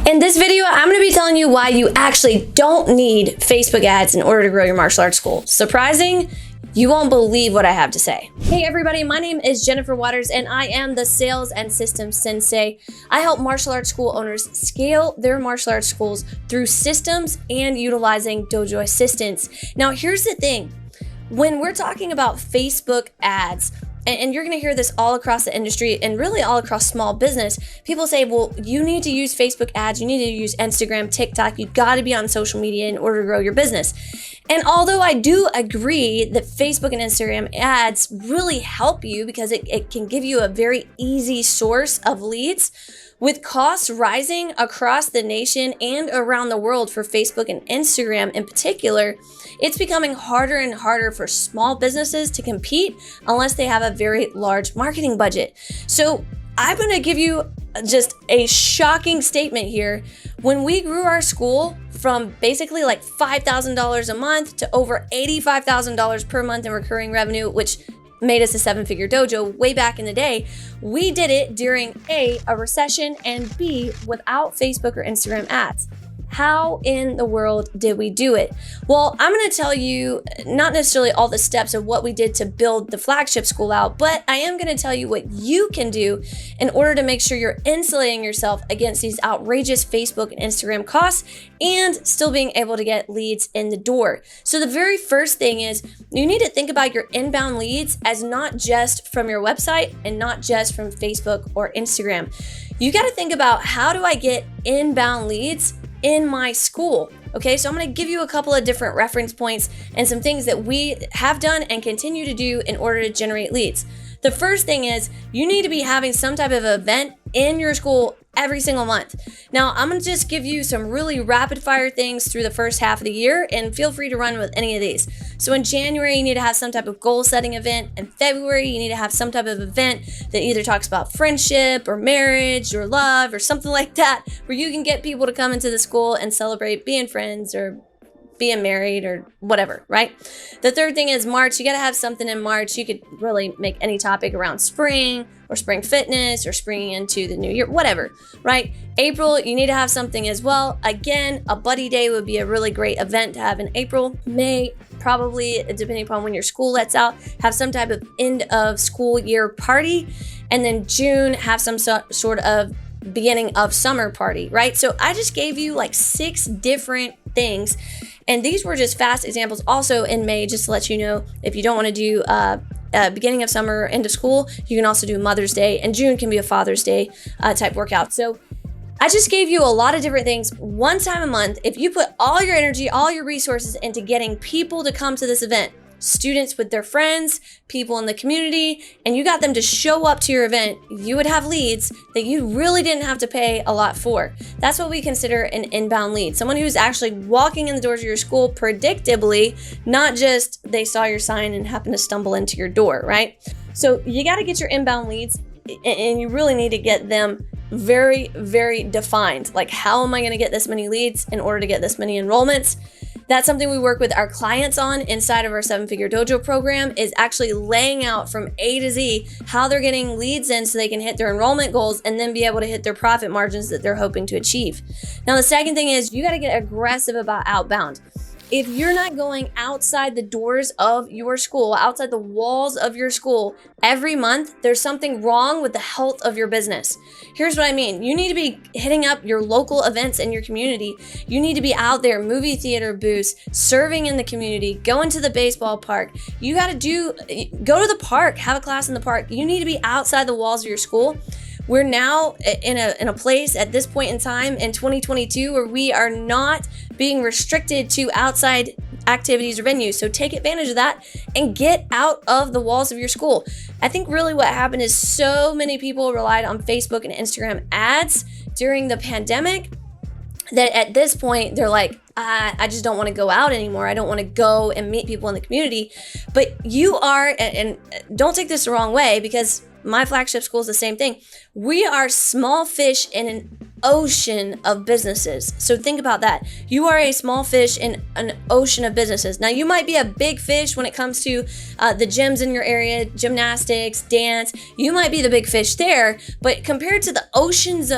In this video, I'm going to be telling you why you actually don't need Facebook ads in order to grow your martial arts school. Surprising? You won't believe what I have to say. Hey everybody, my name is Jennifer Waters and I am the Sales and Systems Sensei. I help martial arts school owners scale their martial arts schools through systems and utilizing dojo assistants. Now here's the thing, when we're talking about Facebook ads, and you're gonna hear this all across the industry and really all across small business, people say, well, you need to use Facebook ads, you need to use Instagram, TikTok, you gotta be on social media in order to grow your business. And although I do agree that Facebook and Instagram ads really help you because it can give you a very easy source of leads, with costs rising across the nation and around the world for Facebook and Instagram in particular, it's becoming harder and harder for small businesses to compete unless they have a very large marketing budget. So I'm gonna give you just a shocking statement here. When we grew our school from basically like $5,000 a month to over $85,000 per month in recurring revenue, which made us a seven-figure dojo way back in the day, we did it during A, recession, and B, without Facebook or Instagram ads. How in the world did we do it? Well, I'm gonna tell you not necessarily all the steps of what we did to build the flagship school out, but I am gonna tell you what you can do in order to make sure you're insulating yourself against these outrageous Facebook and Instagram costs and still being able to get leads in the door. So the very first thing is you need to think about your inbound leads as not just from your website and not just from Facebook or Instagram. You gotta think about, how do I get inbound leads in my school? Okay, so I'm gonna give you a couple of different reference points and some things that we have done and continue to do in order to generate leads. The first thing is you need to be having some type of event in your school every single month. Now, I'm gonna just give you some really rapid fire things through the first half of the year, and feel free to run with any of these. So in January, you need to have some type of goal setting event. In February, you need to have some type of event that either talks about friendship or marriage or love or something like that, where you can get people to come into the school and celebrate being friends or being married or whatever, right? The third thing is March. You got to have something in March. You could really make any topic around spring or spring fitness or springing into the new year, whatever, right? April, you need to have something as well. Again, a buddy day would be a really great event to have in April. May, probably, depending upon when your school lets out, have some type of end of school year party. And then June, have some sort of beginning of summer party, right? So I just gave you like 6 different things. And these were just fast examples. Also in May, just to let you know, if you don't want to do beginning of summer, end of school, you can also do Mother's Day, and June can be a Father's Day type workout. So I just gave you a lot of different things one time a month. If you put all your energy, all your resources into getting people to come to this event, students with their friends, people in the community, and you got them to show up to your event, you would have leads that you really didn't have to pay a lot for. That's what we consider an inbound lead. Someone who's actually walking in the doors of your school predictably, not just they saw your sign and happened to stumble into your door, right? So you got to get your inbound leads, and you really need to get them very, very defined. Like, how am I going to get this many leads in order to get this many enrollments? That's something we work with our clients on inside of our 7-Figure Dojo program, is actually laying out from A to Z how they're getting leads in so they can hit their enrollment goals and then be able to hit their profit margins that they're hoping to achieve. Now, the second thing is you got to get aggressive about outbound. If you're not going outside the doors of your school, outside the walls of your school every month, there's something wrong with the health of your business. Here's what I mean. You need to be hitting up your local events in your community. You need to be out there, movie theater booths, serving in the community, going to the baseball park. You got to go to the park, have a class in the park. You need to be outside the walls of your school. We're now in a place at this point in time in 2022 where we are not being restricted to outside activities or venues. So take advantage of that and get out of the walls of your school. I think really what happened is so many people relied on Facebook and Instagram ads during the pandemic that at this point they're like, I just don't want to go out anymore. I don't want to go and meet people in the community. But you are, and don't take this the wrong way, because my flagship school is the same thing. We are small fish in ocean of businesses. So think about that. You are a small fish in an ocean of businesses. Now, you might be a big fish when it comes to the gyms in your area, gymnastics, dance. You might be the big fish there, but compared to the oceans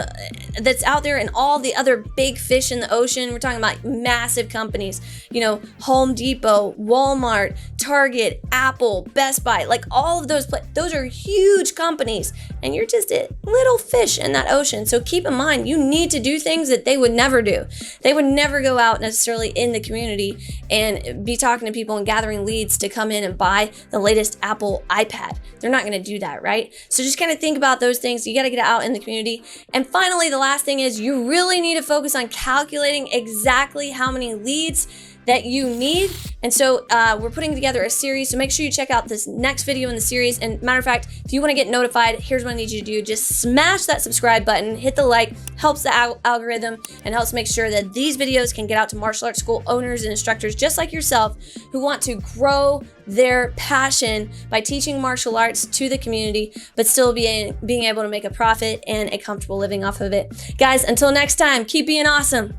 that's out there and all the other big fish in the ocean, we're talking about massive companies, you know, Home Depot, Walmart, Target, Apple, Best Buy, like all of those are huge companies, and you're just a little fish in that ocean. So keep in mind, you need to do things that they would never do. They would never go out necessarily in the community and be talking to people and gathering leads to come in and buy the latest Apple iPad. They're not going to do that, right? So just kind of think about those things. You got to get out in the community. And finally, the last thing is you really need to focus on calculating exactly how many leads that you need. And so we're putting together a series, so make sure you check out this next video in the series. And matter of fact, if you want to get notified, here's what I need you to do. Just smash that subscribe button, hit the like, helps the algorithm and helps make sure that these videos can get out to martial arts school owners and instructors just like yourself who want to grow their passion by teaching martial arts to the community, but still being able to make a profit and a comfortable living off of it. Guys, until next time, keep being awesome.